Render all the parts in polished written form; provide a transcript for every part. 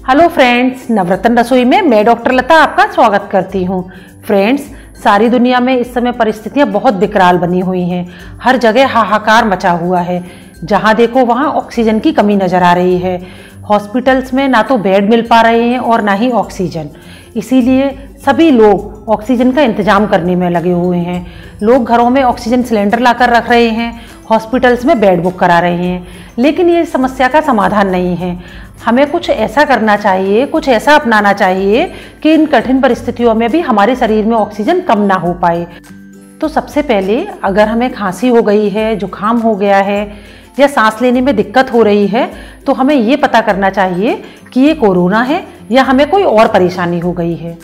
Hello friends, नवरत्न रसोई में मैं डॉक्टर लता आपका स्वागत करती हूँ। फ्रेंड्स, सारी दुनिया में इस समय परिस्थितियाँ बहुत विकराल बनी हुई हैं। हर जगह हाहाकार मचा हुआ है। जहाँ देखो वहाँ ऑक्सीजन की कमी नज़र आ रही है। हॉस्पिटल्स में ना तो बेड मिल पा रहे हैं और ना ही ऑक्सीजन। इसीलिए सभी लोग ऑक्सीजन का इंतजाम करने में लगे हुए हैं। लोग घरों में ऑक्सीजन सिलेंडर लाकर रख रहे हैं, हॉस्पिटल्स में बेड बुक करा रहे हैं, लेकिन ये समस्या का समाधान नहीं है। हमें कुछ ऐसा करना चाहिए, कुछ ऐसा अपनाना चाहिए कि इन कठिन परिस्थितियों में भी हमारे शरीर में ऑक्सीजन कम ना हो पाए। तो सबसे पहले अगर हमें खांसी हो गई है, जुकाम हो गया है या सांस लेने में दिक्कत हो रही है, तो हमें ये पता करना चाहिए कि ये कोरोना है या हमें कोई और परेशानी हो गई है।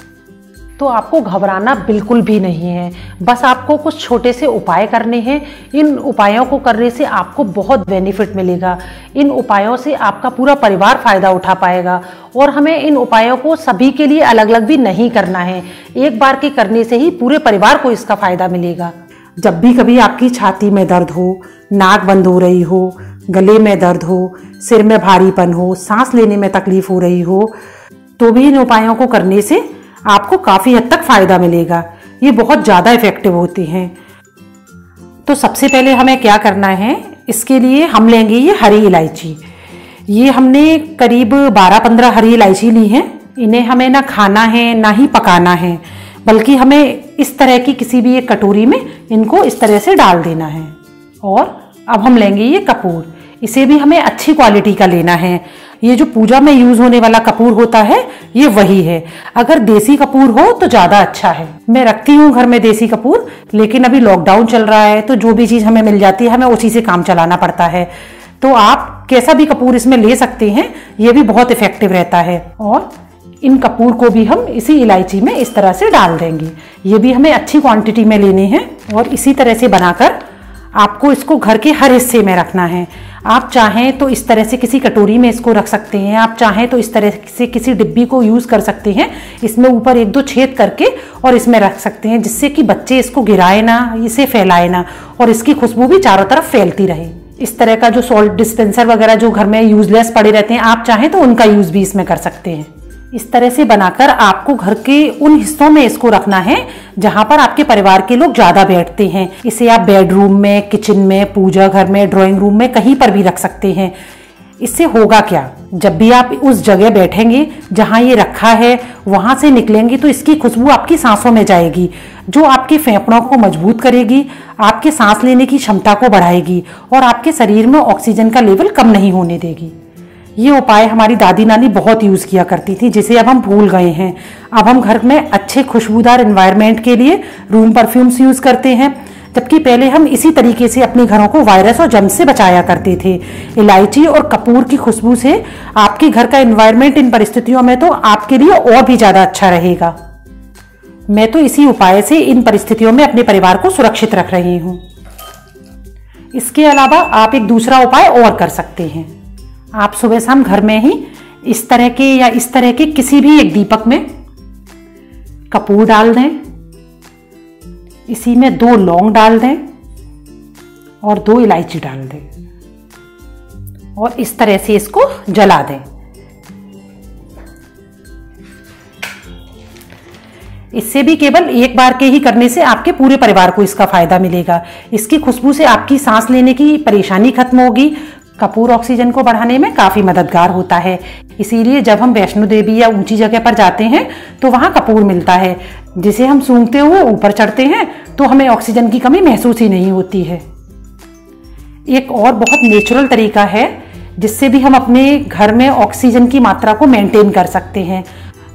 तो आपको घबराना बिल्कुल भी नहीं है। बस आपको कुछ छोटे से उपाय करने हैं। इन उपायों को करने से आपको बहुत बेनिफिट मिलेगा। इन उपायों से आपका पूरा परिवार फ़ायदा उठा पाएगा। और हमें इन उपायों को सभी के लिए अलग अलग भी नहीं करना है। एक बार के करने से ही पूरे परिवार को इसका फ़ायदा मिलेगा। जब भी कभी आपकी छाती में दर्द हो, नाक बंद हो रही हो, गले में दर्द हो, सिर में भारीपन हो, सांस लेने में तकलीफ हो रही हो, तो भी इन उपायों को करने से आपको काफ़ी हद तक फ़ायदा मिलेगा। ये बहुत ज़्यादा इफ़ेक्टिव होती हैं। तो सबसे पहले हमें क्या करना है, इसके लिए हम लेंगे ये हरी इलायची। ये हमने करीब 12-15 हरी इलायची ली हैं। इन्हें हमें ना खाना है ना ही पकाना है, बल्कि हमें इस तरह की किसी भी एक कटोरी में इनको इस तरह से डाल देना है। और अब हम लेंगे ये कपूर। इसे भी हमें अच्छी क्वालिटी का लेना है। ये जो पूजा में यूज होने वाला कपूर होता है, ये वही है। अगर देसी कपूर हो तो ज़्यादा अच्छा है। मैं रखती हूँ घर में देसी कपूर, लेकिन अभी लॉकडाउन चल रहा है तो जो भी चीज़ हमें मिल जाती है हमें उसी से काम चलाना पड़ता है। तो आप कैसा भी कपूर इसमें ले सकते हैं, ये भी बहुत इफेक्टिव रहता है। और इन कपूर को भी हम इसी इलायची में इस तरह से डाल देंगे। ये भी हमें अच्छी क्वांटिटी में लेने हैं और इसी तरह से बनाकर आपको इसको घर के हर हिस्से में रखना है। आप चाहें तो इस तरह से किसी कटोरी में इसको रख सकते हैं, आप चाहें तो इस तरह से किसी डिब्बी को यूज़ कर सकते हैं। इसमें ऊपर 1-2 छेद करके और इसमें रख सकते हैं, जिससे कि बच्चे इसको गिराए ना, इसे फैलाए ना और इसकी खुशबू भी चारों तरफ फैलती रहे। इस तरह का जो सॉल्ट डिस्पेंसर वगैरह जो घर में यूजलेस पड़े रहते हैं, आप चाहें तो उनका यूज़ भी इसमें कर सकते हैं। इस तरह से बनाकर आपको घर के उन हिस्सों में इसको रखना है जहां पर आपके परिवार के लोग ज्यादा बैठते हैं। इसे आप बेडरूम में, किचन में, पूजा घर में, ड्राइंग रूम में, कहीं पर भी रख सकते हैं। इससे होगा क्या, जब भी आप उस जगह बैठेंगे जहां ये रखा है, वहां से निकलेंगे तो इसकी खुशबू आपकी सांसों में जाएगी, जो आपके फेफड़ों को मजबूत करेगी, आपके सांस लेने की क्षमता को बढ़ाएगी और आपके शरीर में ऑक्सीजन का लेवल कम नहीं होने देगी। ये उपाय हमारी दादी नानी बहुत यूज़ किया करती थी, जिसे अब हम भूल गए हैं। अब हम घर में अच्छे खुशबूदार एनवायरनमेंट के लिए रूम परफ्यूम्स यूज़ करते हैं, जबकि पहले हम इसी तरीके से अपने घरों को वायरस और जर्म से बचाया करते थे। इलायची और कपूर की खुशबू से आपके घर का एनवायरनमेंट इन परिस्थितियों में तो आपके लिए और भी ज़्यादा अच्छा रहेगा। मैं तो इसी उपाय से इन परिस्थितियों में अपने परिवार को सुरक्षित रख रही हूँ। इसके अलावा आप एक दूसरा उपाय और कर सकते हैं। आप सुबह शाम घर में ही इस तरह के या इस तरह के किसी भी एक दीपक में कपूर डाल दें, इसी में 2 लौंग डाल दें और 2 इलायची डाल दें और इस तरह से इसको जला दें। इससे भी केवल एक बार के ही करने से आपके पूरे परिवार को इसका फायदा मिलेगा। इसकी खुशबू से आपकी सांस लेने की परेशानी खत्म होगी। कपूर ऑक्सीजन को बढ़ाने में काफ़ी मददगार होता है। इसीलिए जब हम वैष्णो देवी या ऊंची जगह पर जाते हैं तो वहाँ कपूर मिलता है, जिसे हम सूंघते हुए ऊपर चढ़ते हैं तो हमें ऑक्सीजन की कमी महसूस ही नहीं होती है। एक और बहुत नेचुरल तरीका है जिससे भी हम अपने घर में ऑक्सीजन की मात्रा को मेंटेन कर सकते हैं।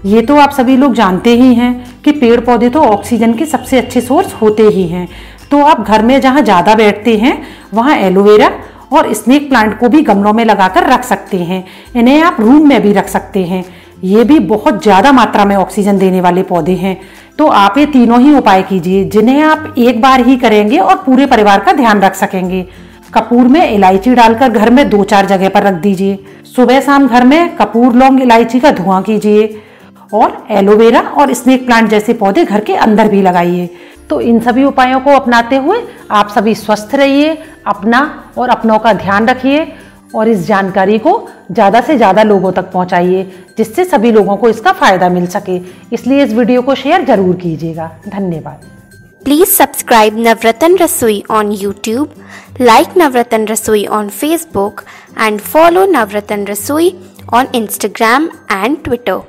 ये तो आप सभी लोग जानते ही हैं कि पेड़ पौधे तो ऑक्सीजन के सबसे अच्छे सोर्स होते ही हैं। तो आप घर में जहाँ ज़्यादा बैठते हैं वहाँ एलोवेरा और स्नेक प्लांट को भी गमलों में लगाकर रख सकते हैं। इन्हें आप रूम में भी रख सकते हैं। ये भी बहुत ज़्यादा मात्रा में ऑक्सीजन देने वाले पौधे हैं। तो आप ये तीनों ही उपाय कीजिए, जिन्हें आप एक बार ही करेंगे और पूरे परिवार का ध्यान रख सकेंगे। कपूर में इलायची डालकर घर में 2-4 जगह पर रख दीजिए। सुबह शाम घर में कपूर, लौंग, इलायची का धुआं कीजिए और एलोवेरा और स्नेक प्लांट जैसे पौधे घर के अंदर भी लगाइए। तो इन सभी उपायों को अपनाते हुए आप सभी स्वस्थ रहिए, अपना और अपनों का ध्यान रखिए और इस जानकारी को ज़्यादा से ज़्यादा लोगों तक पहुंचाइए, जिससे सभी लोगों को इसका फ़ायदा मिल सके। इसलिए इस वीडियो को शेयर ज़रूर कीजिएगा। धन्यवाद। Please subscribe Navratan Rasoi on YouTube, like Navratan Rasoi on Facebook, and follow Navratan Rasoi on Instagram and Twitter.